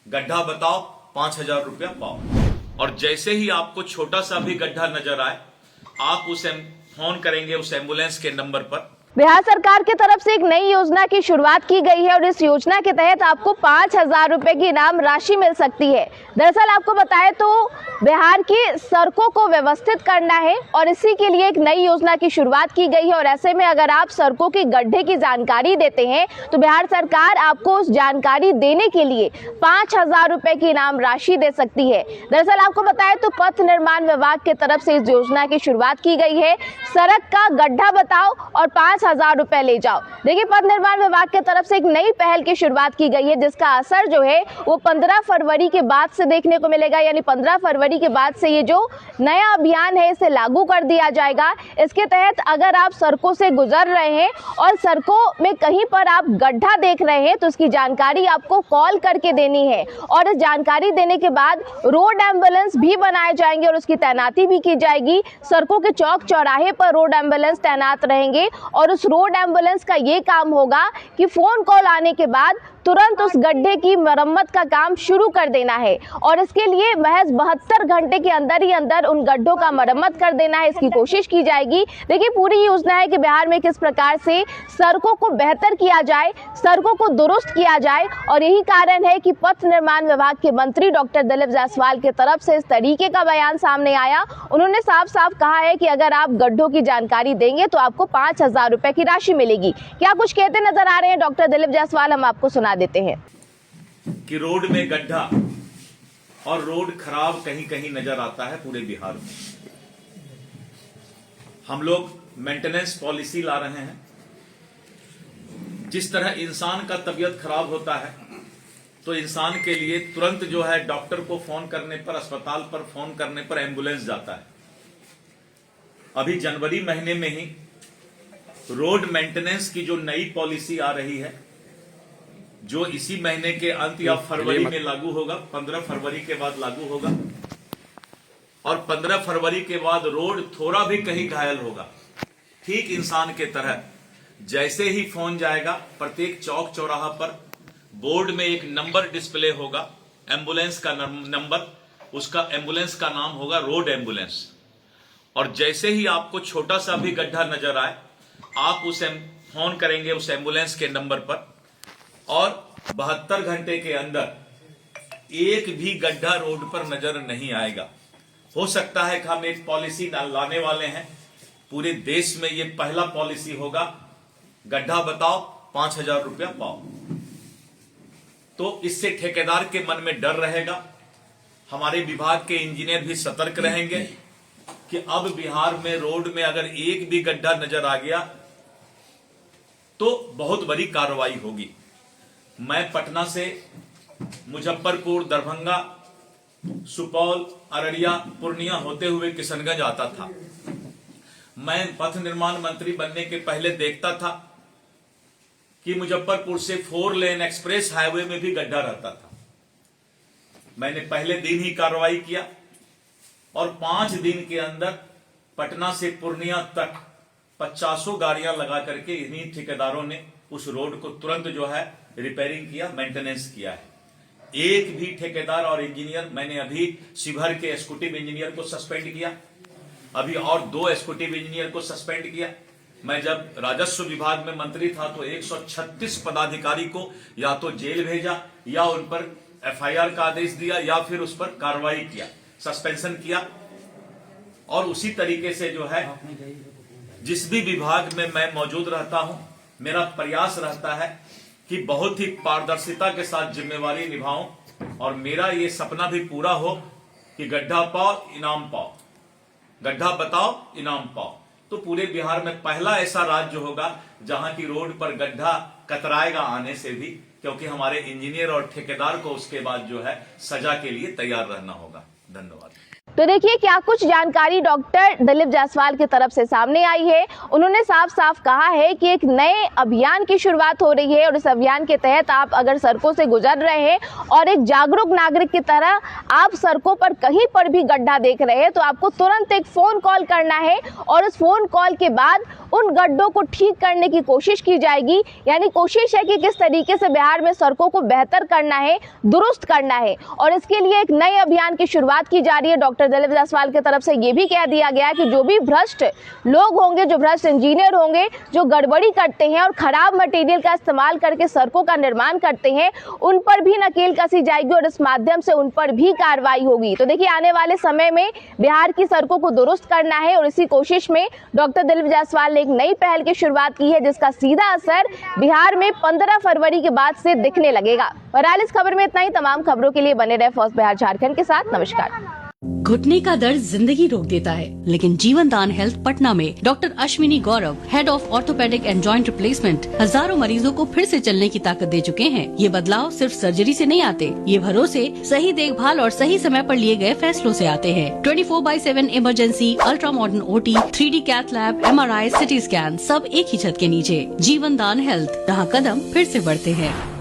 गड्ढा बताओ 5,000 रुपया पाओ। और जैसे ही आपको छोटा सा भी गड्ढा नजर आए, आप उसे फोन करेंगे उस एम्बुलेंस के नंबर पर। बिहार सरकार की तरफ से एक नई योजना की शुरुआत की गई है और इस योजना के तहत आपको 5,000 रुपए की इनाम राशि मिल सकती है। दरअसल आपको बताएं तो बिहार की सड़कों को व्यवस्थित करना है और इसी के लिए एक नई योजना की शुरुआत की गई है और ऐसे में अगर आप सड़कों के गड्ढे की जानकारी देते हैं तो बिहार सरकार आपको उस जानकारी देने के लिए 5,000 रुपए की इनाम राशि दे सकती है। दरअसल आपको बताएं तो पथ निर्माण विभाग की तरफ से इस योजना की शुरुआत की गई है। सड़क का गड्ढा बताओ और 5,000 रुपए ले जाओ। देखिए, पथ निर्माण विभाग की तरफ से एक नई पहल की शुरुआत की गई है जिसका असर जो है वो 15 फरवरी के बाद से देखने को मिलेगा। यानी 15 फरवरी के बाद से ये जो नया अभियान है इसे लागू कर दिया जाएगा। इसके तहत अगर आप सड़कों से गुजर रहे हैं और सड़कों में कहीं पर आप गड्ढा देख रहे हैं तो उसकी जानकारी आपको कॉल करके देनी है और इस जानकारी देने के बाद रोड एम्बुलेंस भी बनाए जाएंगे और उसकी तैनाती भी की जाएगी। सड़कों के चौक चौराहे पर रोड एम्बुलेंस तैनात रहेंगे और उस रोड एम्बुलेंस का ये काम होगा कि फोन कॉल आने के बाद तुरंत उस गड्ढे की मरम्मत का काम शुरू कर देना है और इसके लिए महज 72 घंटे के अंदर ही अंदर उन गड्ढों का मरम्मत कर देना है, इसकी कोशिश की जाएगी। देखिए, पूरी योजना है कि बिहार में किस प्रकार से सड़कों को बेहतर किया जाए, सड़कों को दुरुस्त किया जाए और यही कारण है कि पथ निर्माण विभाग के मंत्री डॉक्टर दिलीप जायसवाल की तरफ से इस तरीके का बयान सामने आया। उन्होंने साफ साफ कहा है कि अगर आप गड्ढों की जानकारी देंगे तो आपको 5,000 रुपए की राशि मिलेगी। क्या कुछ कहते नजर आ रहे हैं डॉक्टर दिलीप जायसवाल, हम आपको सुना देते हैं कि रोड में गड्ढा और रोड खराब कहीं कहीं नजर आता है पूरे बिहार में। हम लोग मेंटेनेंस पॉलिसी ला रहे हैं। जिस तरह इंसान का तबीयत खराब होता है तो इंसान के लिए तुरंत जो है डॉक्टर को फोन करने पर, अस्पताल पर फोन करने पर एम्बुलेंस जाता है। अभी जनवरी महीने में ही रोड मेंटेनेंस की जो नई पॉलिसी आ रही है, जो इसी महीने के अंत या फरवरी में लागू होगा, 15 फरवरी के बाद लागू होगा और 15 फरवरी के बाद रोड थोड़ा भी कहीं घायल होगा, ठीक इंसान के तरह जैसे ही फोन जाएगा, प्रत्येक चौक चौराहा पर बोर्ड में एक नंबर डिस्प्ले होगा, एम्बुलेंस का नंबर, उसका एम्बुलेंस का नाम होगा रोड एम्बुलेंस। और जैसे ही आपको छोटा सा भी गड्ढा नजर आए, आप उसे फोन करेंगे उस एम्बुलेंस के नंबर पर और 72 घंटे के अंदर एक भी गड्ढा रोड पर नजर नहीं आएगा। हो सकता है कि हम एक पॉलिसी लाने वाले हैं, पूरे देश में ये पहला पॉलिसी होगा, गड्ढा बताओ 5,000 रुपया पाओ। तो इससे ठेकेदार के मन में डर रहेगा, हमारे विभाग के इंजीनियर भी सतर्क रहेंगे कि अब बिहार में रोड में अगर एक भी गड्ढा नजर आ गया तो बहुत बड़ी कार्रवाई होगी। मैं पटना से मुजफ्फरपुर, दरभंगा, सुपौल, अररिया, पूर्णिया होते हुए किशनगंज आता था। मैं पथ निर्माण मंत्री बनने के पहले देखता था कि मुजफ्फरपुर से 4 लेन एक्सप्रेस हाईवे में भी गड्ढा रहता था। मैंने पहले दिन ही कार्रवाई किया और 5 दिन के अंदर पटना से पूर्णिया तक 50 गाड़ियां लगा करके इन्हीं ठेकेदारों ने उस रोड को तुरंत जो है रिपेयरिंग किया, मेंटेनेंस किया है। एक भी ठेकेदार और इंजीनियर, मैंने अभी शिवहर के एग्जीक्यूटिव इंजीनियर को सस्पेंड किया, अभी और 2 एग्जीक्यूटिव इंजीनियर को सस्पेंड किया। मैं जब राजस्व विभाग में मंत्री था तो 136 पदाधिकारी को या तो जेल भेजा या उन पर FIR का आदेश दिया या फिर उस पर कार्रवाई किया, सस्पेंशन किया। और उसी तरीके से जो है जिस भी विभाग में मैं मौजूद रहता हूं, मेरा प्रयास रहता है कि बहुत ही पारदर्शिता के साथ जिम्मेवारी निभाऊं और मेरा ये सपना भी पूरा हो कि गड्ढा पाओ इनाम पाओ, गड्ढा बताओ इनाम पाओ। तो पूरे बिहार में पहला ऐसा राज्य होगा जहां की रोड पर गड्ढा कतराएगा आने से भी, क्योंकि हमारे इंजीनियर और ठेकेदार को उसके बाद जो है सजा के लिए तैयार रहना होगा। धन्यवाद। तो देखिए, क्या कुछ जानकारी डॉक्टर दिलीप जायसवाल की तरफ से सामने आई है। उन्होंने साफ साफ कहा है कि एक नए अभियान की शुरुआत हो रही है और इस अभियान के तहत आप अगर सड़कों से गुजर रहे हैं और एक जागरूक नागरिक की तरह आप सड़कों पर कहीं पर भी गड्ढा देख रहे हैं तो आपको तुरंत एक फोन कॉल करना है और उस फोन कॉल के बाद उन गड्ढों को ठीक करने की कोशिश की जाएगी। यानी कोशिश है कि किस तरीके से बिहार में सड़कों को बेहतर करना है, दुरुस्त करना है और इसके लिए एक नए अभियान की शुरुआत की जा रही है। डॉक्टर दिलीप जायसवाल की तरफ से ये भी कह दिया गया कि जो भी भ्रष्ट लोग होंगे, जो भ्रष्ट इंजीनियर होंगे, जो गड़बड़ी करते हैं और खराब मटेरियल का इस्तेमाल करके सड़कों का निर्माण करते हैं, उन पर भी नकेल कसी जाएगी और इस माध्यम से उन पर भी कार्रवाई होगी। तो देखिए, आने वाले समय में बिहार की सड़कों को दुरुस्त करना है और इसी कोशिश में डॉक्टर दिलीप जायसवाल ने एक नई पहल की शुरुआत की है, जिसका सीधा असर बिहार में 15 फरवरी के बाद से दिखने लगेगा। बहरहाल इस खबर में इतना ही। तमाम खबरों के लिए बने रहे फर्स्ट बिहार झारखंड के साथ। नमस्कार। घुटने का दर्द जिंदगी रोक देता है, लेकिन जीवन दान हेल्थ पटना में doctor Ashwini Gaurav, head of orthopaedic and joint replacement, हजारों मरीजों को फिर से चलने की ताकत दे चुके हैं। ये बदलाव सिर्फ सर्जरी से नहीं आते, ये भरोसे, सही देखभाल और सही समय पर लिए गए फैसलों से आते हैं। 24/7 emergency, ultra modern OT, 3D cath lab, MRI, CT scan, सब एक ही छत के नीचे। जीवन दान हेल्थ, जहाँ कदम फिर से बढ़ते हैं।